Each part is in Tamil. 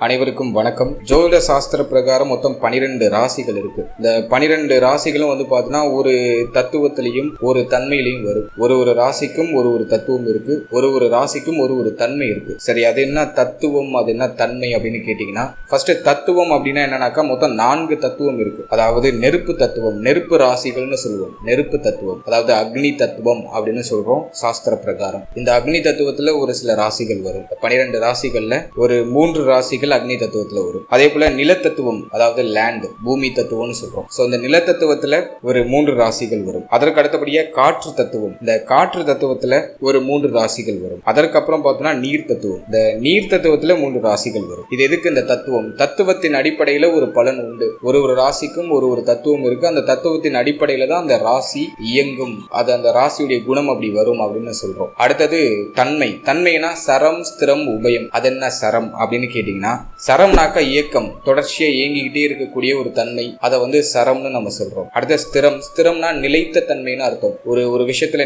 அனைவருக்கும் வணக்கம். ஜோதிட சாஸ்திர பிரகாரம் மொத்தம் 12 ராசிகள் இருக்கு. இந்த 12 ராசிகளும் பார்த்தீங்கன்னா ஒரு தத்துவத்திலையும் ஒரு தன்மையிலையும் வரும். ஒரு ராசிக்கும் ஒரு தத்துவம் இருக்கு, ஒரு ராசிக்கும் ஒரு தன்மை இருக்கு. சரி, அது என்ன தத்துவம், அது என்ன தன்மை அப்படின்னு கேட்டீங்கன்னா, ஃபர்ஸ்ட் தத்துவம் அப்படின்னா என்னன்னாக்கா மொத்தம் 4 தத்துவம் இருக்கு. அதாவது நெருப்பு தத்துவம், நெருப்பு ராசிகள்னு சொல்லுவோம். நெருப்பு தத்துவம் அதாவது அக்னி தத்துவம் அப்படின்னு சொல்றோம் சாஸ்திர பிரகாரம். இந்த அக்னி தத்துவத்துல ஒரு சில ராசிகள் வரும். 12 ராசிகள்ல ஒரு 3 ராசிகள் அக்னி தத்துவத்துல வரும். அதே போல நிலத்தத்துவம் அதாவது லேண்ட், பூமி தத்துவம்னு சொல்றோம். சோ இந்த நிலத்தத்துவத்துல ஒரு 3 ராசிகள் வரும். அதற்கு அடுத்தபடியா காற்று தத்துவம், இந்த காற்று தத்துவத்துல ஒரு 3 ராசிகள் வரும். அதற்கப்புறம் பார்த்தோம்னா நீர் தத்துவம், இந்த நீர் தத்துவத்துல 3 ராசிகள் வரும். இது எதுக்கு இந்த தத்துவம்? தத்துவத்தின் அடிப்படையில ஒரு பலன் உண்டு. ஒரு ராசிக்கும் ஒரு தத்துவம் இருக்கு. அந்த தத்துவத்தின் அடிப்படையில தான் அந்த ராசி இயங்கும். அது அந்த ராசியுடைய குணம் அப்படி வரும் அப்படின்னு சொல்றோம். அடுத்தது தன்மை. தன்மைனா சரம், ஸ்திரம், உபயம். அது என்ன சரம் அப்படின்னு கேட்டீங்கன்னா, சரம்னாக்கா இயக்கம், தொடர்ச்சியா இயங்கிக்கிட்டே இருக்கக்கூடிய ஒரு தன்மை, அதை சரம்னு நம்ம சொல்றோம். அடுத்த ஸ்திரம். ஸ்திரம்னா நிலைத்த தன்மைன்னு அர்த்தம். ஒரு விஷயத்துல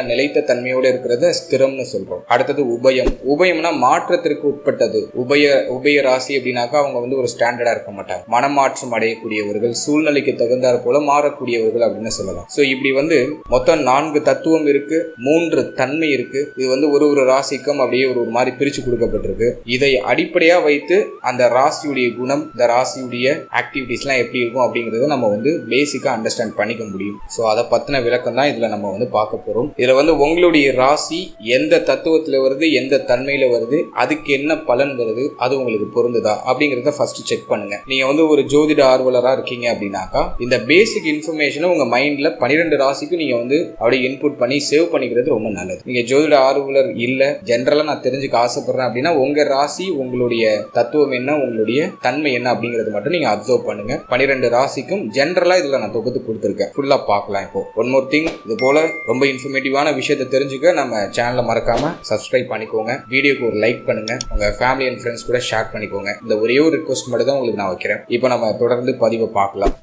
நிலைத்த தன்மையோட இருக்கிறத ஸ்திரம்னு சொல்றோம். அடுத்தது உபயம். உபயம்னா மாற்றத்திற்கு உட்பட்டது. உபய ராசி அப்படின்னாக்கா அவங்க ஒரு ஸ்டாண்டர்டா இருக்க மாட்டாங்க. மனமாற்றம் அடையக்கூடியவர்கள், சூழ்நிலைக்கு தகுந்தாற் போல மாறக்கூடியவர்கள் அப்படின்னு சொல்லலாம். சோ இப்படி மொத்தம் 4 தத்துவம் இருக்கு, 3 தன்மை இருக்கு. இது ஒரு ராசிக்கும் அப்படியே ஒரு மாதிரி பிரிச்சு கொடுக்கப்பட்டிருக்கு. இதை அடிப்படையா வைத்து அந்த ராசியுடைய குணம், இந்த ராசியுடைய ஆக்டிவிட்டிஸ் எல்லாம் எப்படி இருக்கும் அப்படிங்கறத நம்ம பேசிக்கா அண்டர்ஸ்டாண்ட் பண்ணிக்க முடியும். சோ அதை பத்தின விளக்கம் தான் இதுல நம்ம பார்க்க போறோம். இதுல உங்களுடைய ராசி எந்த தத்துவத்துல வருது, எந்த தன்மையில வருது, அதுக்கு என்ன பலன் வருது, அது உங்களுக்கு பொருந்துதா அப்படிங்கறத ஃபர்ஸ்ட் செக் பண்ணுங்க. நீங்க ஒரு ஜோதிட ஆர்வலரா இருக்கீங்க அப்படின்னாக்கா இந்த பேசிக் இன்ஃபர்மேஷனை உங்க மைண்ட்ல 12 ராசிக்கு நீங்க அப்படியே இன்புட் பண்ணி சேவ் பண்ணிக்கிறது ரொம்ப நல்லது. நீங்க ஜோதிட ஆர்வலர் இல்ல, ஜென்ரலா நான் தெரிஞ்சுக்க ஆசைப்படுறேன் அப்படின்னா உங்க ராசி, உங்களுடைய தத்துவம் என்ன, உங்களுடைய தன்மை என்ன அப்படிங்கறது மட்டும் நீங்க அப்சர்வ் பண்ணுங்க. 12 ராசிக்கும் ஜெனரலா இதுல நான் தொகுத்து கொடுத்திருக்கேன். ஃபுல்லா பார்க்கலாம். இப்போ ஒன் மோர் திங், இது போல ரொம்ப இன்ஃபர்மேட்டிவான விஷயத்தை தெரிஞ்சுக்க நம்ம சேனலை மறக்காம சப்ஸ்கிரைப் பண்ணிக்கோங்க. வீடியோக்கு ஒரு லைக் பண்ணுங்க, உங்க ஃபேமிலி அண்ட் ஃப்ரெண்ட்ஸ் கூட ஷேர் பண்ணிக்கோங்க. இந்த ஒரே ஒரு ரிக்வெஸ்ட் மட்டும் தான் உங்களுக்கு நான் வைக்கிறேன். இப்போ நம்ம தொடர்ந்து பதிவை பார்க்கலாம்.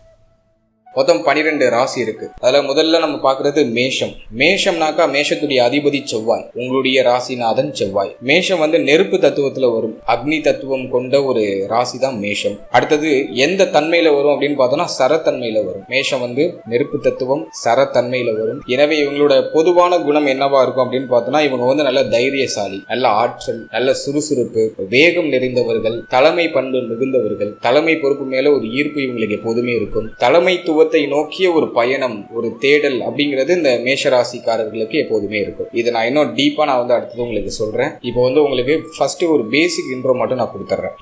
மொத்தம் 12 ராசி இருக்கு. அதுல முதல்ல நம்ம பாக்குறது மேஷம். மேஷம்னாக்கா மேஷத்துடைய அதிபதி செவ்வாய், உங்களுடைய ராசிநாதன் செவ்வாய். மேஷம் நெருப்பு தத்துவத்துல வரும். அக்னி தத்துவம் கொண்ட ஒரு ராசி தான் மேஷம். அடுத்தது எந்த தன்மையில வரும் அப்படின்னு பார்த்தோம்னா சரத்தன்மையில வரும். மேஷம் நெருப்பு தத்துவம், சரத்தன்மையில வரும். எனவே இவங்களோட பொதுவான குணம் என்னவா இருக்கும் அப்படின்னு பார்த்தோம்னா, இவங்க நல்ல தைரியசாலி, நல்ல ஆற்றல், நல்ல சுறுசுறுப்பு, வேகம் நிறைந்தவர்கள், தலைமை பண்பு மிகுந்தவர்கள். தலைமை பொறுப்பு மேல ஒரு ஈர்ப்பு இவங்களுக்கு எப்போதுமே இருக்கும். தலைமைத்துவ நோக்கிய ஒரு பயணம், ஒரு தேடல் அப்படிங்கிறது இந்த மேஷராசிக்காரர்களுக்கு எப்போதுமே இருக்கும். இதை நான் இன்னும் டீப்பா நான் அடுத்தது உங்களுக்கு சொல்றேன். இப்போ உங்களுக்கு ஃபர்ஸ்ட் ஒரு பேசிக் இன்ட்ரோ மட்டும் நான் கொடுத்துறேன்.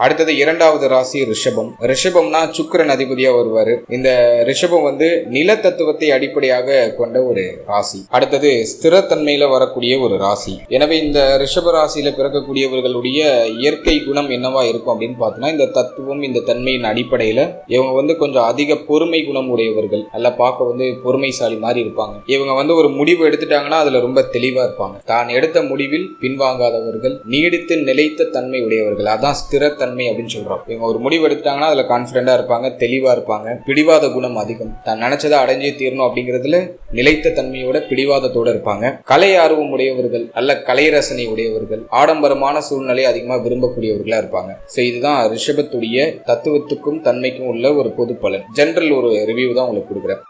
அடுத்தது 2வது ராசி ரிஷபம். ரிஷபம்னா சுக்கிரன் அதிபதியா வருவாரு. இந்த ரிஷபம் நில தத்துவத்தை அடிப்படையாக கொண்ட ஒரு ராசி. அடுத்தது ஸ்திரத்தன்மையில வரக்கூடிய ஒரு ராசி. எனவே இந்த ரிஷப ராசியில பிறக்கக்கூடியவர்களுடைய இயற்கை குணம் என்னவா இருக்கும் அப்படின்னு பார்த்தோம்னா, இந்த தத்துவம், இந்த தன்மையின் அடிப்படையில இவங்க கொஞ்சம் அதிக பொறுமை குணம் உடையவர்கள். நல்லா பார்க்க பொறுமைசாலி மாதிரி இருப்பாங்க. இவங்க ஒரு முடிவு எடுத்துட்டாங்கன்னா அதுல ரொம்ப தெளிவா இருப்பாங்க. தான் எடுத்த முடிவில் பின்வாங்காதவர்கள், நீடித்து நிலைத்த தன்மை உடையவர்கள். அதான் ஸ்திரத்தன்மை அப்படின்னு சொல்றோம். இவங்க ஒரு முடிவு எடுத்துட்டாங்கன்னா அதுல கான்பிடண்டா இருப்பாங்க, தெளிவா இருப்பாங்க. பிடிவாத குணம் அதிகம். தான் நினைச்சதை அடைஞ்சே தீரணும் அப்படிங்கிறதுல நிலைத்த தன்மையோட பிடிவாதத்தோட இருப்பாங்க. கலை ஆர்வம் உடையவர்கள், நல்ல கலை ரசனை உடையவர்கள், ஆடம்பரமான சூழ்நிலை அதிகமா விரும்பக்கூடியவர்களா இருப்பாங்க. சோ இதுதான் ரிஷபத்துடைய தத்துவத்துக்கும் தன்மைக்கும் உள்ள ஒரு பொது பலன். ஜெனரல் ஒரு ரிவ்யூ தான் உங்களுக்கு கொடுக்குறேன்.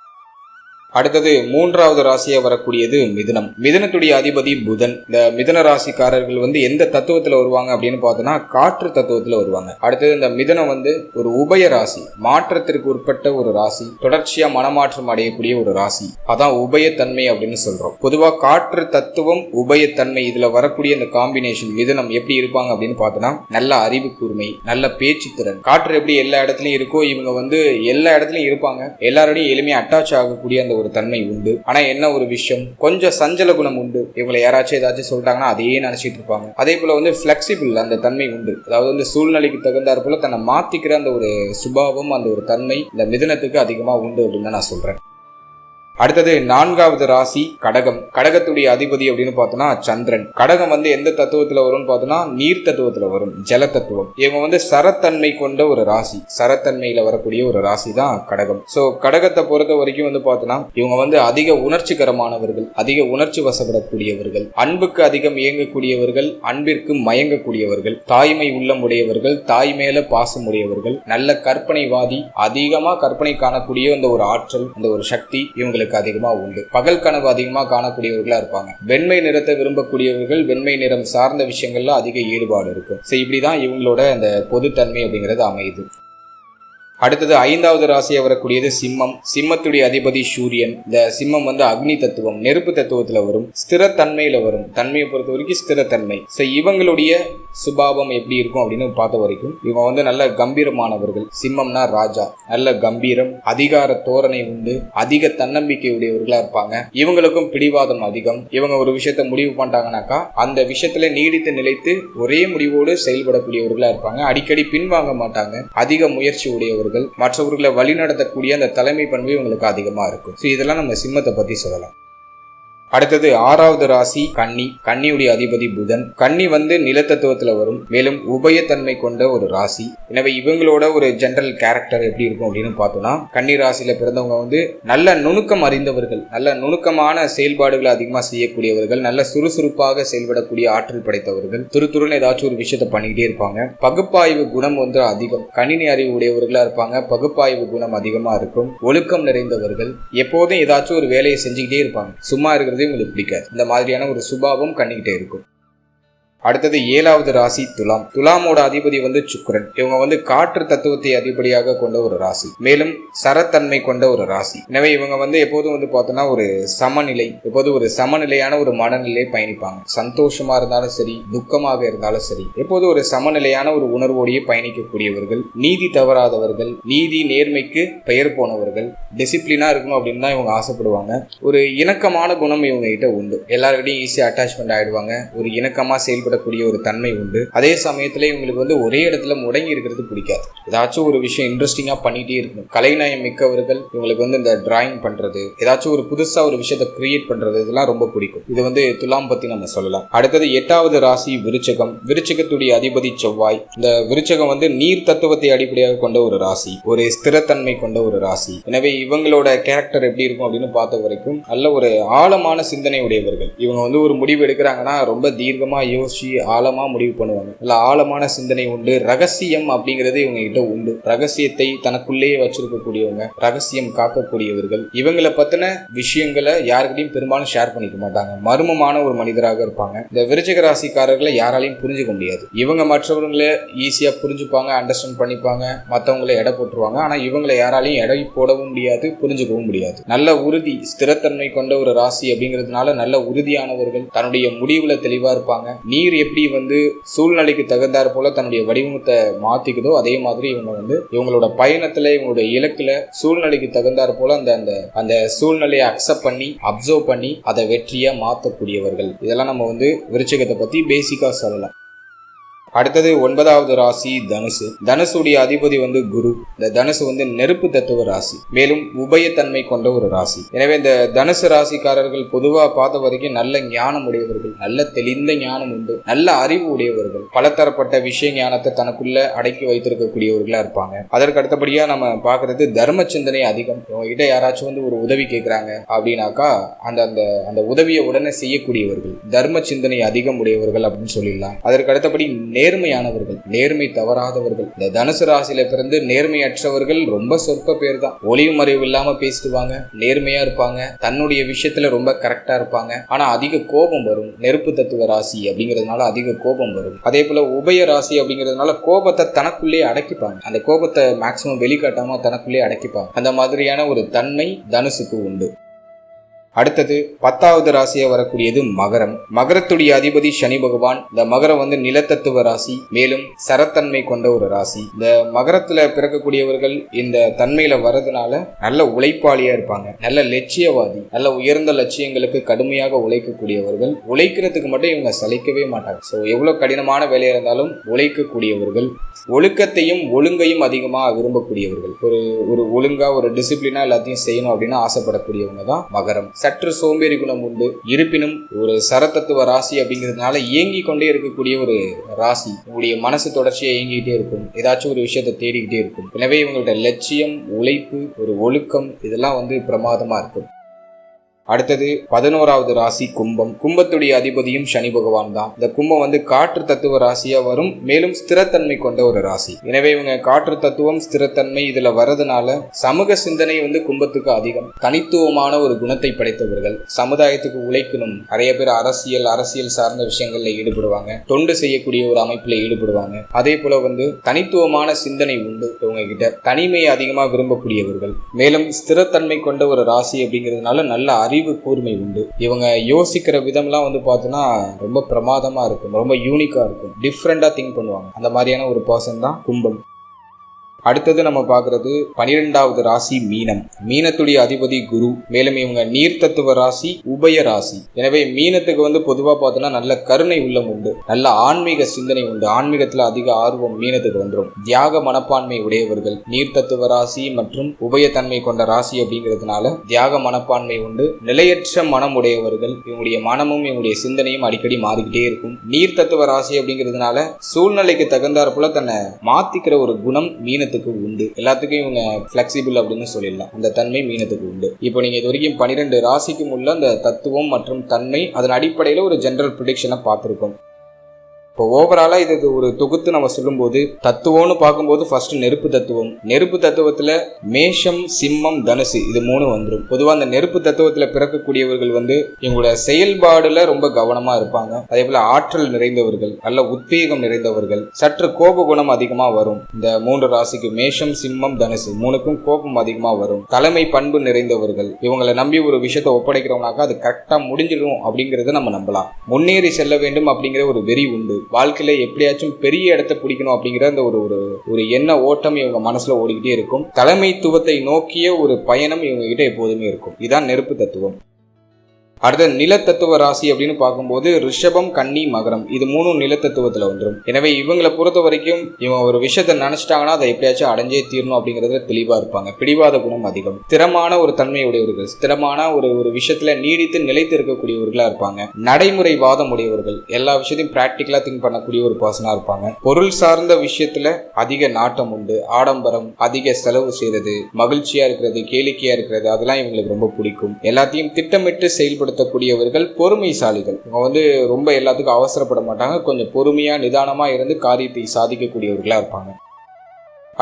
அடுத்தது 3வது ராசியா வரக்கூடியது மிதுனம். மிதுனத்துடைய அதிபதி புதன். இந்த மிதுன ராசிக்காரர்கள் எந்த தத்துவத்துல வருவாங்க அப்படின்னு பார்த்தோம்னா காற்று தத்துவத்துல வருவாங்க. அடுத்தது இந்த மிதுனம் ஒரு உபய ராசி, மாற்றத்திற்கு உட்பட்ட ஒரு ராசி, தொடர்ச்சியா மனமாற்றம் அடையக்கூடிய ஒரு ராசி. அதான் உபயத்தன்மை அப்படின்னு சொல்றோம். பொதுவா காற்று தத்துவம், உபயத்தன்மை, இதுல வரக்கூடிய இந்த காம்பினேஷன் மிதுனம் எப்படி இருப்பாங்க அப்படின்னு பார்த்தோம்னா, நல்ல அறிவு கூர்மை, நல்ல பேச்சு திறன். காற்று எப்படி எல்லா இடத்துலயும் இருக்கோ இவங்க எல்லா இடத்துலயும் இருப்பாங்க. எல்லாரோடையும் எளிமையா அட்டாச் ஆகக்கூடிய அந்த ஒரு தன்மை உண்டு. ஆனா என்ன ஒரு விஷயம், கொஞ்சம் சஞ்சல குணம் உண்டு. இவங்களை யாராச்சும் ஏதாச்சும் சொல்லிட்டாங்கன்னா அதையே நினைச்சிட்டு இருப்பாங்க. அதே போல பிளெக்சிபிள் அந்த தன்மை உண்டு. அதாவது சூழ்நிலைக்கு தகுந்தாற் போல தன்னை மாத்திக்கிற அந்த ஒரு சுபாவம், அந்த ஒரு தன்மை இந்த மிதுனத்துக்கு அதிகமா உண்டு அப்படின்னு தான் நான் சொல்றேன். அடுத்தது 4வது ராசி கடகம். கடகத்துடைய அதிபதி அப்படின்னு பார்த்தோம்னா சந்திரன். கடகம் வந்து எந்த தத்துவத்துல வரும்னு பார்த்தோம்னா நீர் தத்துவத்துல வரும், ஜல தத்துவம். இவங்க வந்து சரத்தன்மை கொண்ட ஒரு ராசி, சரத்தன்மையில வரக்கூடிய ஒரு ராசி தான் கடகம். சோ கடகத்தை பொறுத்த வரைக்கும் வந்து பார்த்தோம்னா இவங்க வந்து அதிக உணர்ச்சிகரமானவர்கள், அதிக உணர்ச்சி வசப்படக்கூடியவர்கள், அன்புக்கு அதிகம் இயங்கக்கூடியவர்கள், அன்பிற்கு மயங்கக்கூடியவர்கள், தாய்மை உள்ளம் உடையவர்கள், தாய் மேல பாசம் உடையவர்கள், நல்ல கற்பனைவாதி, அதிகமா கற்பனை காணக்கூடிய அந்த ஒரு ஆற்றல், அந்த ஒரு சக்தி இவங்களுக்கு அதிகமா உண்டு. பகல் கனவு அதிகமா காணக்கூடியவர்களா இருப்பாங்க. வெண்மை நிறத்தை விரும்பக்கூடியவர்கள், வெண்மை நிறம் சார்ந்த விஷயங்கள்ல அதிக ஈடுபாடு இருக்கும். இப்படிதான் இவங்களோட அந்த பொதுத்தன்மை அப்படிங்கிறது அமையுது. அடுத்தது 5வது ராசியா வரக்கூடியது சிம்மம். சிம்மத்துடைய அதிபதி சூரியன். இந்த சிம்மம் வந்து அக்னி தத்துவம், நெருப்பு தத்துவத்துல வரும், ஸ்திரத்தன்மையில வரும். தன்மையை பொறுத்த வரைக்கும் ஸ்திரத்தன்மை. இவங்களுடைய சுபாவம் எப்படி இருக்கும் அப்படின்னு பார்த்த வரைக்கும் இவங்க வந்து நல்ல கம்பீரமானவர்கள். சிம்மம்னா ராஜா, நல்ல கம்பீரம், அதிகார தோரணை உண்டு, அதிக தன்னம்பிக்கை உடையவர்களா இருப்பாங்க. இவங்களுக்கும் பிடிவாதம் அதிகம். இவங்க ஒரு விஷயத்த முடிவு பண்ணிட்டாங்கன்னாக்கா அந்த விஷயத்துல நீடித்து நிலைத்து ஒரே முடிவோடு செயல்படக்கூடியவர்களா இருப்பாங்க. அடிக்கடி பின்வாங்க மாட்டாங்க. அதிக முயற்சி உடையவர்கள், மற்றவர்களை வழி நடத்தக்கூடிய அந்த தலைமை பண்பு இவங்களுக்கு அதிகமா இருக்கும். இதெல்லாம் நம்ம சிம்மத்தை பத்தி சொல்லலாம். அடுத்தது 6வது ராசி கன்னி. கன்னியுடைய அதிபதி புதன். கன்னி வந்து நிலத்தத்துவத்துல வரும், மேலும் உபயத்தன்மை கொண்ட ஒரு ராசி. எனவே இவங்களோட ஒரு ஜெனரல் கேரக்டர் எப்படி இருக்கும் அப்படின்னு பார்த்தோம்னா கன்னி ராசியில பிறந்தவங்க வந்து நல்ல நுணுக்கம் அறிந்தவர்கள், நல்ல நுணுக்கமான செயல்பாடுகளை அதிகமா செய்யக்கூடியவர்கள், நல்ல சுறுசுறுப்பாக செயல்படக்கூடிய ஆற்றல் படைத்தவர்கள், துருத்துருன்னு ஏதாச்சும் ஒரு விஷயத்த பண்ணிக்கிட்டே இருப்பாங்க. பகுப்பாய்வு குணம் வந்து அதிகம், கணினி அறிவு உடையவர்களா இருப்பாங்க. பகுப்பாய்வு குணம் அதிகமா இருக்கும். ஒழுக்கம் நிறைந்தவர்கள், எப்போதும் ஏதாச்சும் ஒரு வேலையை செஞ்சுக்கிட்டே இருப்பாங்க. சும்மா இருக்கிறது உங்களுக்கு பிடிக்காது. இந்த மாதிரியான ஒரு சுபாவம் கண்ணிக்கிட்டே இருக்கும். அடுத்தது 7வது ராசி துலாம். துலாமோட அதிபதி வந்து சுக்கிரன். இவங்க வந்து காற்று தத்துவத்தை அதிபதியாக கொண்ட ஒரு ராசி, மேலும் சரத்தன்மை கொண்ட ஒரு ராசி. எனவே இவங்க வந்து எப்போதும் வந்து பார்த்தோம்னா ஒரு சமநிலை, எப்போதும் ஒரு சமநிலையான ஒரு மனநிலை பயணிப்பாங்க. சந்தோஷமா இருந்தாலும் சரி, துக்கமாக இருந்தாலும் சரி, எப்போதும் ஒரு சமநிலையான ஒரு உணர்வோடையே பயணிக்கக்கூடியவர்கள், நீதி தவறாதவர்கள், நீதி நேர்மைக்கு பெயர் போனவர்கள், டிசிப்ளினா இருக்கணும் அப்படின்னு தான் இவங்க ஆசைப்படுவாங்க. ஒரு இணக்கமான குணம் இவங்க கிட்ட உண்டு. எல்லாருக்கிட்டையும் ஈஸியா அட்டாச்மெண்ட் ஆயிடுவாங்க. ஒரு இணக்கமா செயல்படக்கூடிய ஒரு தன்மை உண்டு. அதே சமயத்துல இவங்களுக்கு வந்து ஒரே இடத்துல முடங்கி இருக்கிறது பிடிக்காது. ஏதாச்சும் ஒரு விஷயம் இன்ட்ரெஸ்டிங்கா பண்ணிட்டே இருக்கணும். கலைநயம் மிக்கவர்கள். இவங்களுக்கு வந்து இந்த டிராயிங் பண்றது, ஏதாச்சும் ஒரு புதுசா ஒரு விஷயத்தை கிரியேட் பண்றது, இதெல்லாம் ரொம்ப பிடிக்கும். இது வந்து துலாம் பத்தி நம்ம சொல்லலாம். அடுத்தது 8வது ராசி விருச்சகம். விருச்சகத்துடைய அதிபதி செவ்வாய். இந்த விருச்சகம் வந்து நீர் தத்துவத்தை அடிப்படையாக கொண்ட ஒரு ராசி, ஒரு ஸ்திரத்தன்மை கொண்ட ஒரு ராசி. எனவே இவங்களோட கேரக்டர் எப்படி இருக்கும் அப்படின்னு பார்த்த வரைக்கும் நல்ல ஒரு ஆழமான சிந்தனை உடையவர்கள். இவங்க வந்து ஒரு முடிவு எடுக்கிறாங்கன்னா ரொம்ப தீர்க்கமா யோசிச்சு ஆழமா முடிவு பண்ணுவாங்க. இல்ல ஆழமான சிந்தனை உண்டு. ரகசியம் அப்படிங்கிறது இவங்க கிட்ட உண்டு. ரகசியத்தை தனக்குள்ளேயே வச்சிருக்கக்கூடியவங்க, ரகசியம் காக்கக்கூடியவர்கள். இவங்களை பத்தின விஷயங்களை யாருக்கிட்டையும் பெரும்பாலும் ஷேர் பண்ணிக்க மாட்டாங்க. மர்மமான ஒரு மனிதராக இருப்பாங்க. இந்த விருச்சிக ராசிக்காரர்களை யாராலையும் புரிஞ்சுக்க முடியாது. இவங்க மற்றவர்களை ஈஸியா புரிஞ்சுப்பாங்க, அண்டர்ஸ்டாண்ட் பண்ணிப்பாங்க, மற்றவங்களை எடை போட்டுருவாங்க. ஆனா இவங்களை யாராலையும் எடை போடவும் முடியாது, புரிஞ்சுக்கவும் முடியாது. நல்ல உறுதி, ஸ்திரத்தன்மை கொண்ட ஒரு ராசி அப்படிங்கிறதுனால நல்ல உறுதியானவர்கள், தன்னுடைய முடிவுல தெளிவா இருப்பாங்க. நீர் எப்படி வந்து சூழ்நிலைக்கு தகுந்தாற் போல தன்னுடைய வடிவத்தை மாத்திக்குதோ அதே மாதிரி இவங்க வந்து இவங்களோட பயணத்துல, இவங்களுடைய இலக்குல சூழ்நிலைக்கு தகுந்தாற் போல அந்த சூழ்நிலையை அக்செப்ட் பண்ணி, அப்சர்வ் பண்ணி அதை வெற்றியா மாற்றக்கூடியவர்கள். இதெல்லாம் நம்ம வந்து விருச்சிகத்தை பத்தி பேசிக்கா சொல்லலாம். அடுத்தது 9வது ராசி தனுசு. தனுசுடைய அதிபதி வந்து குரு. இந்த தனுசு வந்து நெருப்பு தத்துவ ராசி, மேலும் உபயத்தன்மை கொண்ட ஒரு ராசி. எனவே இந்த தனுசு ராசிக்காரர்கள் பொதுவா பார்த்த வரைக்கும் நல்ல ஞானம் உடையவர்கள், நல்ல தெளிந்த ஞானம் உண்டு, நல்ல அறிவு உடையவர்கள், பலதரப்பட்ட விஷய ஞானத்தை தனக்குள்ள அடக்கி வைத்திருக்கக்கூடியவர்களா இருப்பாங்க. அதற்கு அடுத்தபடியா நம்ம பார்க்கறது தர்ம சிந்தனை அதிகம். இவங்ககிட்ட யாராச்சும் வந்து ஒரு உதவி கேட்கிறாங்க அப்படின்னாக்கா அந்த உதவியை உடனே செய்யக்கூடியவர்கள், தர்ம சிந்தனை அதிகம் உடையவர்கள் அப்படின்னு சொல்லிடலாம். அதற்கு அடுத்தபடி நேர்மையானவர்கள், நேர்மை தவறாதவர்கள். இந்த தனுசு ராசியில பிறந்து நேர்மையற்றவர்கள் ரொம்ப சொற்ப பேர் தான். ஒளிவு மறைவு இல்லாம பேசிடுவாங்க, நேர்மையா இருப்பாங்க, தன்னுடைய விஷயத்துல ரொம்ப கரெக்டா இருப்பாங்க. ஆனா அதிக கோபம் வரும். நெருப்பு தத்துவ ராசி அப்படிங்கிறதுனால அதிக கோபம் வரும். அதே போல உபய ராசி அப்படிங்கிறதுனால கோபத்தை தனக்குள்ளே அடக்கிப்பாங்க. அந்த கோபத்தை மேக்சிமம் வெளிக்காட்டாம தனக்குள்ளே அடக்கிப்பாங்க. அந்த மாதிரியான ஒரு தன்மை தனுசுக்கு உண்டு. அடுத்தது 10வது ராசியா வரக்கூடியது மகரம். மகரத்துடைய அதிபதி சனி பகவான். இந்த மகரம் நிலத்தத்துவ ராசி, மேலும் சரத்தன்மை கொண்ட ஒரு ராசி. இந்த மகரத்துல பிறக்கக்கூடியவர்கள் இந்த தன்மையில வர்றதுனால நல்ல உழைப்பாளியா இருப்பாங்க, நல்ல லட்சியவாதி, நல்ல உயர்ந்த லட்சியங்களுக்கு கடுமையாக உழைக்கக்கூடியவர்கள். உழைக்கிறதுக்கு மட்டும் இவங்க சளைக்கவே மாட்டாங்க. ஸோ எவ்வளவு கடினமான வேலையா இருந்தாலும் உழைக்கக்கூடியவர்கள். ஒழுக்கத்தையும் ஒழுங்கையும் அதிகமா விரும்பக்கூடியவர்கள். ஒரு ஒழுங்கா ஒரு டிசிப்ளினா எல்லாத்தையும் செய்யணும் அப்படின்னு ஆசைப்படக்கூடியவங்க தான் மகரம். சற்று சோம்பேறி குணம் உண்டு, இருப்பினும் ஒரு சரத்தத்துவ ராசி அப்படிங்கிறதுனால இயங்கி கொண்டே இருக்கக்கூடிய ஒரு ராசி. உங்களுடைய மனசு தொடர்ச்சியா இயங்கிக்கிட்டே இருக்கும், ஏதாச்சும் ஒரு விஷயத்தை தேடிக்கிட்டே இருக்கும். எனவே இவங்களோட லட்சியம், உழைப்பு, ஒரு ஒழுக்கம் இதெல்லாம் பிரமாதமா இருக்கும். அடுத்தது 11வது ராசி கும்பம். கும்பத்துடைய அதிபதியும் சனி பகவான் தான். இந்த கும்பம் காற்று தத்துவ ராசியா வரும், மேலும் ஸ்திரத்தன்மை கொண்ட ஒரு ராசி. எனவே இவங்க காற்று தத்துவம், ஸ்திரத்தன்மை இதுல வரதுனால சமூக சிந்தனை கும்பத்துக்கு அதிகம். தனித்துவமான ஒரு குணத்தை படைத்தவர்கள். சமுதாயத்துக்கு உழைக்கணும். நிறைய பேர் அரசியல் சார்ந்த விஷயங்கள்ல ஈடுபடுவாங்க, தொண்டு செய்யக்கூடிய ஒரு அமைப்புல ஈடுபடுவாங்க. அதே போல தனித்துவமான சிந்தனை உண்டு இவங்க கிட்ட. தனிமையை அதிகமா விரும்பக்கூடியவர்கள், மேலும் ஸ்திரத்தன்மை கொண்ட ஒரு ராசி அப்படிங்கிறதுனால நல்ல அறிவு கூர்மை உண்டு. இவங்க யோசிக்கிற விதம்லாம் பார்த்தோன்னா ரொம்ப பிரமாதமா இருக்கும், ரொம்ப யூனிக்கா இருக்கும், டிஃப்ரெண்டா திங்க் பண்ணுவாங்க. அந்த மாதிரியான ஒரு பர்சன் தான் கும்பம். அடுத்தது நம்ம பார்க்கறது 12வது ராசி மீனம். மீனத்துடைய அதிபதி குரு, மேலும் இவங்க நீர் தத்துவ ராசி, உபய ராசி. எனவே மீனத்துக்கு பொதுவா பார்த்தோன்னா நல்ல கருணை உள்ளம் உண்டு, நல்ல ஆன்மீக சிந்தனை உண்டு. ஆன்மீகத்துல அதிக ஆர்வம் மீனத்துக்கு வந்துடும். தியாக மனப்பான்மை உடையவர்கள். நீர் தத்துவ ராசி மற்றும் உபயத்தன்மை கொண்ட ராசி அப்படிங்கிறதுனால தியாக மனப்பான்மை உண்டு. நிலையற்ற மனம் உடையவர்கள். இவங்களுடைய மனமும் இவங்களுடைய சிந்தனையும் அடிக்கடி மாறிக்கிட்டே இருக்கும். நீர் தத்துவ ராசி அப்படிங்கிறதுனால சூழ்நிலைக்கு தகுந்தாற் போல தன்னை மாத்திக்கிற ஒரு குணம் மீன உண்டு. எல்லாத்துக்கும் இவங்க பிளெக்சிபிள் அப்படின்னு சொல்லிடலாம். அந்த தன்மை மீனத்துக்கு உண்டு. இப்போ நீங்க இது வரைக்கும் 12 ராசிக்கும் உள்ள அந்த தத்துவம் மற்றும் தன்மை, அதன் அடிப்படையில் ஒரு ஜெனரல் ப்ரெடிக்ஷனை பார்த்திருக்கோம். இப்போ ஓவராலா இது ஒரு தொகுத்து நம்ம சொல்லும்போது தத்துவம்னு பார்க்கும்போது ஃபர்ஸ்ட் நெருப்பு தத்துவம். நெருப்பு தத்துவத்துல மேஷம், சிம்மம், தனுசு இது 3 வந்துடும். பொதுவாக அந்த நெருப்பு தத்துவத்துல பிறக்கக்கூடியவர்கள் இவங்களோட செயல்பாடுல ரொம்ப கவனமா இருப்பாங்க. அதே போல ஆற்றல் நிறைந்தவர்கள், நல்ல உத்வேகம் நிறைந்தவர்கள், சற்று கோப குணம் அதிகமா வரும். இந்த 3 ராசிக்கு மேஷம், சிம்மம், தனுசு 3க்கும் கோபம் அதிகமா வரும். தலைமை பண்பு நிறைந்தவர்கள். இவங்களை நம்பி ஒரு விஷயத்தை ஒப்படைக்கிறவங்கனாக்கா அது கரெக்டா முடிஞ்சிடும் அப்படிங்கறத நம்ம நம்பலாம். முன்னேறி செல்ல வேண்டும் அப்படிங்கிற ஒரு வெறி உண்டு. வாழ்க்கையில எப்படியாச்சும் பெரிய இடத்தை பிடிக்கணும் அப்படிங்கிற அந்த ஒரு எண்ண ஓட்டம் இவங்க மனசுல ஓடிக்கிட்டே இருக்கும். தலைமைத்துவத்தை நோக்கிய ஒரு பயணம் இவங்க கிட்ட எப்போதுமே இருக்கும். இதுதான் நெருப்பு தத்துவம். அடுத்த நிலத்தத்துவ ராசி அப்படின்னு பார்க்கும்போது ரிஷபம், கன்னி, மகரம் இது 3 நிலத்தத்துவத்துல வந்துடும். எனவே இவங்களை பொறுத்த வரைக்கும் இவங்க ஒரு விஷயத்த நினைச்சிட்டாங்கன்னா அதை எப்படியாச்சும் அடைஞ்சே தீரணும் அப்படிங்கறதுல தெளிவா இருப்பாங்க. பிடிவாத குணம் அதிகம். ஸ்திரமான ஒரு தன்மை உடையவர்கள். ஸ்திரமான ஒரு விஷயத்துல நீடித்து நிலைத்து இருக்கக்கூடியவர்களா இருப்பாங்க. நடைமுறை வாதம் உடையவர்கள். எல்லா விஷயத்தையும் பிராக்டிக்கலா திங்க் பண்ணக்கூடிய ஒரு பர்சனா இருப்பாங்க. பொருள் சார்ந்த விஷயத்துல அதிக நாட்டம் உண்டு. ஆடம்பரம், அதிக செலவு செய்யறது, மகிழ்ச்சியா இருக்கிறது, கேளிக்கையா இருக்கிறது அதெல்லாம் இவங்களுக்கு ரொம்ப பிடிக்கும். எல்லாத்தையும் திட்டமிட்டு செயல்பட கூடியவர்கள். பொறுமைசாலிகள். இவங்க ரொம்ப எல்லாத்துக்கும் அவசரப்பட மாட்டாங்க. கொஞ்சம் பொறுமையா நிதானமா இருந்து காரியத்தை சாதிக்கக்கூடியவர்களா இருப்பாங்க.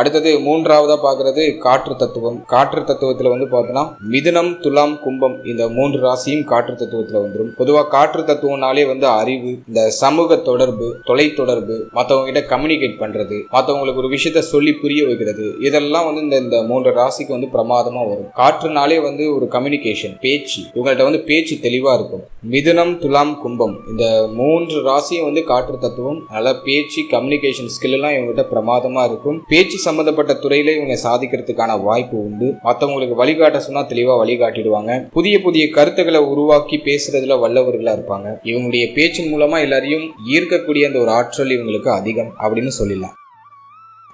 அடுத்தது 3வதா பார்க்கறது காற்று தத்துவம். காற்று தத்துவத்துல பார்த்தோம்னா மிதுனம், துலாம், கும்பம் இந்த 3 ராசியும் காற்று தத்துவத்துல வந்துடும். பொதுவா காற்று தத்துவம்னாலே அறிவு, இந்த சமூக தொடர்பு, தொலை தொடர்பு, மற்றவங்க கிட்ட கம்யூனிகேட் பண்றது, மற்றவங்களுக்கு ஒரு விஷயத்த சொல்லி புரிய வைக்கிறது, இதெல்லாம் இந்த 3 ராசிக்கு பிரமாதமா வரும். காற்றுனாலே ஒரு கம்யூனிகேஷன், பேச்சு. இவங்கள்ட்ட பேச்சு தெளிவா இருக்கும். மிதுனம், துலாம், கும்பம் இந்த 3 ராசியும் காற்று தத்துவம். நல்ல பேச்சு, கம்யூனிகேஷன் ஸ்கில் எல்லாம் இவங்ககிட்ட பிரமாதமா இருக்கும். பேச்சு சம்பந்தப்பட்ட துறையில இவங்க சாதிக்கிறதுக்கான வாய்ப்பு உண்டு. மற்றவங்களுக்கு வழிகாட்ட சொன்னா தெளிவா வழிகாட்டிடுவாங்க. புதிய புதிய கருத்துக்களை உருவாக்கி பேசுறதுல வல்லவர்களா இருப்பாங்க. இவங்களுடைய பேச்சின் மூலமா எல்லாரையும் ஈர்க்கக்கூடிய அந்த ஒரு ஆற்றல் இவங்களுக்கு அதிகம் அப்படின்னு சொல்லலாம்.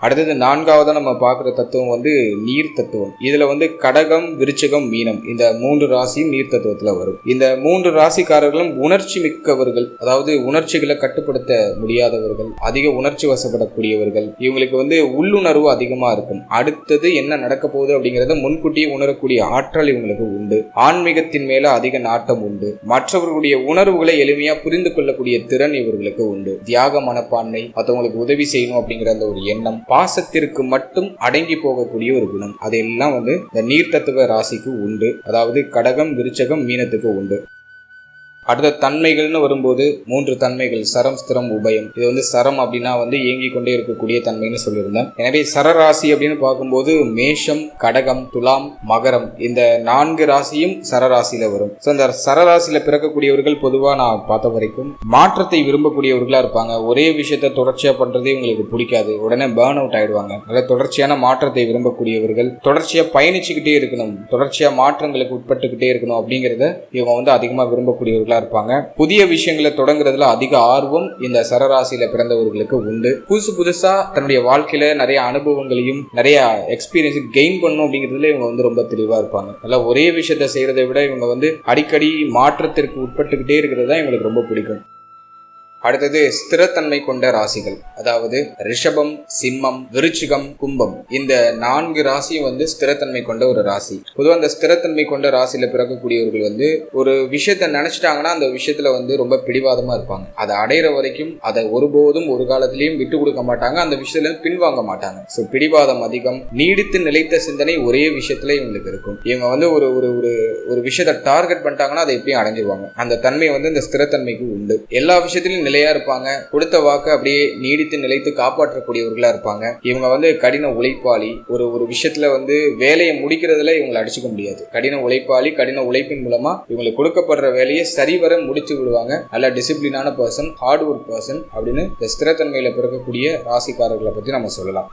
அடுத்தது 4வதா நம்ம பார்க்குற தத்துவம் நீர் தத்துவம். இதுல கடகம், விருச்சிகம், மீனம் இந்த 3 ராசியும் நீர் தத்துவத்துல வரும். இந்த 3 ராசிக்காரர்களும் உணர்ச்சி மிக்கவர்கள். அதாவது உணர்ச்சிகளை கட்டுப்படுத்த முடியாதவர்கள், அதிக உணர்ச்சி வசப்படக்கூடியவர்கள். இவங்களுக்கு உள்ளுணர்வு அதிகமா இருக்கும். அடுத்தது என்ன நடக்க போகுது அப்படிங்கறத முன்கூட்டியே உணரக்கூடிய ஆற்றல் இவங்களுக்கு உண்டு. ஆன்மீகத்தின் மேல அதிக நாட்டம் உண்டு. மற்றவர்களுடைய உணர்வுகளை எளிமையா புரிந்து கொள்ளக்கூடிய திறன் இவர்களுக்கு உண்டு. தியாக மனப்பான்மை, மற்றவங்களுக்கு உதவி செய்யணும் அப்படிங்கிற அந்த ஒரு எண்ணம், பாசத்திற்கு மட்டும் அடங்கி போகக்கூடிய ஒரு குணம், அதெல்லாம் இந்த நீர் தத்துவ ராசிக்கு உண்டு. அதாவது கடகம், விருச்சகம், மீனத்துக்கு உண்டு. அடுத்த தன்மைகள்னு வரும்போது 3 தன்மைகள் சரம், ஸ்திரம், உபயம். இது வந்து சரம் அப்படின்னா வந்து இயங்கிக் கொண்டே இருக்கக்கூடிய தன்மைன்னு சொல்லியிருந்தேன். எனவே சரராசி அப்படின்னு பார்க்கும்போது மேஷம், கடகம், துலாம், மகரம் இந்த 4 ராசியும் சரராசியில வரும். இந்த சரராசியில பிறக்கக்கூடியவர்கள் பொதுவா நான் பார்த்த வரைக்கும் மாற்றத்தை விரும்பக்கூடியவர்களா இருப்பாங்க. ஒரே விஷயத்த தொடர்ச்சியா பண்றதே உங்களுக்கு பிடிக்காது, உடனே பர்ன் அவுட் ஆயிடுவாங்க. அதனால தொடர்ச்சியான மாற்றத்தை விரும்பக்கூடியவர்கள், தொடர்ச்சியா பயணிச்சுக்கிட்டே இருக்கணும், தொடர்ச்சியா மாற்றங்களுக்கு உட்பட்டுக்கிட்டே இருக்கணும் அப்படிங்கறத இவங்க வந்து அதிகமா விரும்பக்கூடியவர்களா இருப்பாங்க. புதிய விஷயங்களை தொடங்குறதுல அதிக ஆர்வம் இந்த சரராசியில பிறந்தவர்களுக்கு உண்டு. புதுசா தன்னுடைய வாழ்க்கையில நிறைய அனுபவங்களையும் நிறைய எக்ஸ்பீரியன்ஸ் கெயின் பண்ணணும் அப்படிங்கிறதுல இவங்க வந்து ரொம்ப தெளிவா இருப்பாங்க. அதனால ஒரே விஷயத்த செய்யறதை விட இவங்க வந்து அடிக்கடி மாற்றத்திற்கு உட்பட்டுக்கிட்டே இருக்கிறது தான் இவங்களுக்கு ரொம்ப பிடிக்கும். அடுத்தது ஸ்திரத்தன்மை கொண்ட ராசிகள், அதாவது ரிஷபம், சிம்மம், விருச்சிகம், கும்பம். இந்த 4 ராசியும் வந்து ஸ்திரத்தன்மை கொண்ட ஒரு ராசி. பொதுவாக அந்த ஸ்திரத்தன்மை கொண்ட ராசியில பிறக்கக்கூடியவர்கள் வந்து ஒரு விஷயத்த நினைச்சிட்டாங்கன்னா அந்த விஷயத்துல வந்து ரொம்ப பிடிவாதமா இருப்பாங்க. அதை அடையிற வரைக்கும் அதை ஒருபோதும் ஒரு காலத்திலையும் விட்டு கொடுக்க மாட்டாங்க, அந்த விஷயத்துல பின்வாங்க மாட்டாங்க. ஸோ பிடிவாதம் அதிகம், நீடித்து நிலைத்த சிந்தனை ஒரே விஷயத்துல இவங்களுக்கு இருக்கும். இவங்க வந்து ஒரு ஒரு ஒரு விஷயத்தை டார்கெட் பண்ணிட்டாங்கன்னா அதை எப்படியும் அடைஞ்சிருவாங்க. அந்த தன்மை வந்து இந்த ஸ்திரத்தன்மைக்கு உண்டு. எல்லா விஷயத்திலும் நிலையா இருப்பாங்க, கொடுத்த வாக்கு அப்படியே நீடித்து நிலைத்து காப்பாற்றக்கூடியவர்களா இருப்பாங்க. இவங்க வந்து கடின உழைப்பாளி. ஒரு விஷயத்துல வந்து வேலையை முடிக்கிறதுல இவங்களை அடிச்சுக்க முடியாது. கடின உழைப்பாளி, கடின உழைப்பின் மூலமா இவங்களுக்கு கொடுக்கப்படுற வேலையை சரிவர முடிச்சு விடுவாங்க. நல்ல டிசிப்ளினான பர்சன், ஹார்ட் ஒர்க் பர்சன் அப்படின்னு இந்த ஸ்திரத்தன்மையில பிறக்கக்கூடிய ராசிக்காரர்களை பத்தி நம்ம சொல்லலாம்.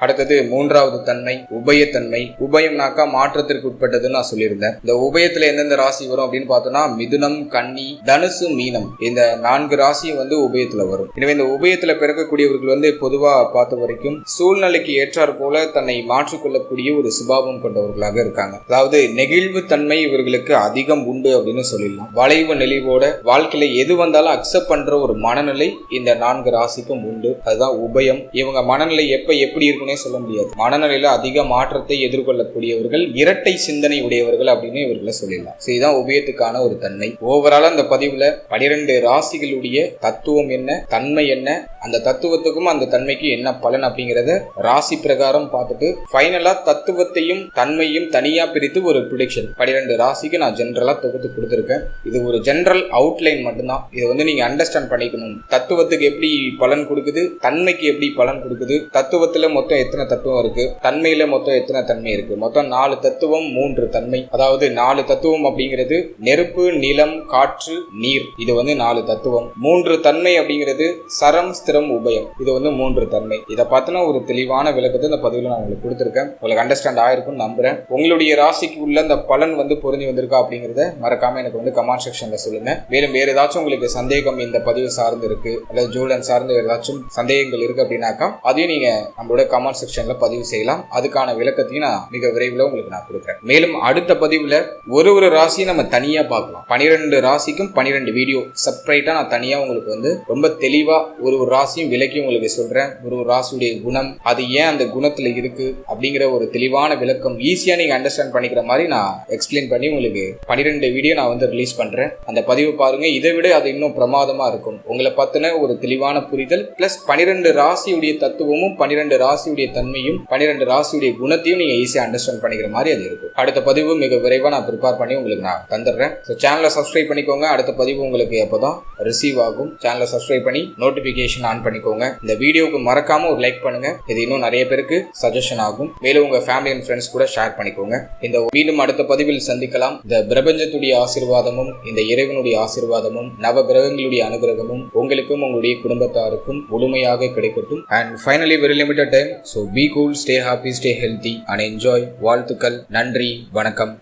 அடுத்தது 3வது தன்மை உபயத்தன்மை. உபயம்னாக்கா மாற்றத்திற்கு உட்பட்டதுன்னு நான் சொல்லியிருந்தேன். இந்த உபயத்துல எந்தெந்த ராசி வரும் அப்படின்னு பார்த்தோம்னா மிதுனம், கன்னி, தனுசு, மீனம் இந்த 4 ராசியும் வந்து உபயத்துல வரும். எனவே இந்த உபயத்துல பிறக்கக்கூடியவர்கள் வந்து பொதுவா பார்த்த வரைக்கும் சூழ்நிலைக்கு ஏற்றாற் போல தன்னை மாற்றிக்கொள்ளக்கூடிய ஒரு சுபாவம் கொண்டவர்களாக இருக்காங்க. அதாவது நெகிழ்வு தன்மை இவர்களுக்கு அதிகம் உண்டு அப்படின்னு சொல்லிடலாம். வளைவு நெளிவோட வாழ்க்கையில எது வந்தாலும் அக்செப்ட் பண்ற ஒரு மனநிலை இந்த 4 ராசிக்கும் உண்டு. அதுதான் உபயம். இவங்க மனநிலை எப்படி இருக்கும் சொல்ல முடியாது. மனநிலையில அதிக மாற்றத்தை எதிர்கொள்ளக்கூடியவர்கள், இரட்டை சிந்தனை உடையவர்கள் அப்படின்னு இவர்களை சொல்லலாம். இதுதான் உபயத்துக்கான ஒரு தன்மை. ஓவராலா அந்த பதிவுல 12 ராசிகளுடைய தத்துவம் என்ன, தன்மை என்ன, அந்த தத்துவத்துக்கும் அந்த தன்மைக்கு என்ன பலன் அப்படிங்கறத ராசி பிரகாரம் பார்த்துட்டு ஃபைனலா தத்துவத்தையும் தன்மையும் தனியா பிரித்து ஒரு ப்ரிடிக்ஷன் 12 ராசிக்கு நான் ஜெனரலா தொகுத்து கொடுத்திருக்கேன். இது ஒரு ஜெனரல் அவுட்லைன் மட்டும்தான். இதை வந்து நீங்க அண்டர்ஸ்டாண்ட் பண்ணிக்கணும். தத்துவத்துக்கு எப்படி பலன் கொடுக்குது, தன்மைக்கு எப்படி பலன் கொடுக்குது, தத்துவத்துல மொத்தம் எத்தனை தத்துவம் இருக்கு, தன்மையில மொத்தம் எத்தனை தன்மை இருக்கு, மொத்தம் 4 தத்துவம் 3 தன்மை. அதாவது 4 தத்துவம் அப்படிங்கிறது நெருப்பு, நிலம், காற்று, நீர். இது வந்து 4 தத்துவம். 3 தன்மை அப்படிங்கிறது சரம், ஸ்திரம், உபயம். இது வந்து 3 தன்மை. இதை பார்த்தினா ஒரு தெளிவான விளக்கத்தை இந்த பதிவில் நான் உங்களுக்கு கொடுத்துருக்கேன். உங்களுக்கு அண்டர்ஸ்டாண்ட் ஆயிருக்கும்னு நம்புறேன். உங்களுடைய ராசிக்கு உள்ள அந்த பலன் வந்து பொருந்தி வந்திருக்கா அப்படிங்கிறத மறக்காம எனக்கு வந்து கமெண்ட் செக்ஷன்ல சொல்லுங்க. மேலும் வேற ஏதாச்சும் உங்களுக்கு சந்தேகம் இந்த பதிவு சார்ந்து இருக்கு அல்லது ஜோதிடம் சார்ந்து ஏதாச்சும் சந்தேகங்கள் இருக்கு அப்படின்னாக்கா அதையும் நீங்க நம்மளோட கமெண்ட் செக்ஷன்ல பதிவு செய்யலாம். அதுக்கான விளக்கத்தையும் நான் மிக விரைவில் உங்களுக்கு நான் கொடுக்குறேன். மேலும் அடுத்த பதிவுல ஒரு ராசியை நம்ம தனியா பார்க்கலாம். 12 ராசிக்கும் 12 வீடியோ செப்பரேட்டா நான் தனியா உங்களுக்கு வந்து ரொம்ப தெளிவா ஒரு ராசியும் விளக்கி உங்களுக்கு சொல்றேன். ஒரு ராசியுடைய குணம், அது ஏன் அந்த குணத்துல இருக்கு அப்படிங்கிற ஒரு தெளிவான விளக்கம் ஈஸியா நீங்க அண்டர்ஸ்டாண்ட் பண்ணிக்கிற மாதிரி நான் எக்ஸ்பிளைன் பண்ணி உங்களுக்கு 12 வீடியோ நான் வந்து ரிலீஸ் பண்றேன். அந்த பதிவு பாருங்க. இதை விட அது இன்னும் பிரமாதமா இருக்கும். உங்களை பத்தின ஒரு தெளிவான புரிதல் பிளஸ் 12 ராசியுடைய தத்துவமும் 12 ராசியுடைய தன்மையும் 12 ராசியுடைய குணத்தையும் நீங்க ஈஸியா அண்டர்ஸ்டாண்ட் பண்ணிக்கிற மாதிரி அது இருக்கும். அடுத்த பதிவு மிக விரைவா நான் ப்ரிப்பேர் பண்ணி உங்களுக்கு நான் தந்துடுறேன். சேனலை சப்ஸ்கிரைப் பண்ணிக்கோங்க. அடுத்த பதிவு உங்களுக்கு எப்போதான் ரிசீவ் ஆகும். சேனலை சப்ஸ்கிரைப் பண்ணி நோட்டிபிகேஷன் ஆன் பண்ணிக்கோங்க. இந்த வீடியோவுக்கு மறக்காம ஒரு லைக் பண்ணுங்க. இது இன்னும் நிறைய பேருக்கு சஜஷன் ஆகும். மேலும் உங்க ஃபேமிலி அண்ட் ஃப்ரெண்ட்ஸ் கூட ஷேர் பண்ணிக்கோங்க. இந்த மீண்டும் அடுத்த பதிவில் சந்திக்கலாம். இந்த பிரபஞ்சத்துடைய ஆசீர்வாதமும் இந்த இறைவனுடைய ஆசீர்வாதமும் நவ கிரகங்களுடைய அனுகிரகமும் உங்களுக்கும் உங்களுடைய குடும்பத்தாருக்கும் முழுமையாக கிடைக்கட்டும். And finally very limited time. So be cool, stay happy, stay healthy and enjoy. வாழ்த்துக்கள். நன்றி, வணக்கம்.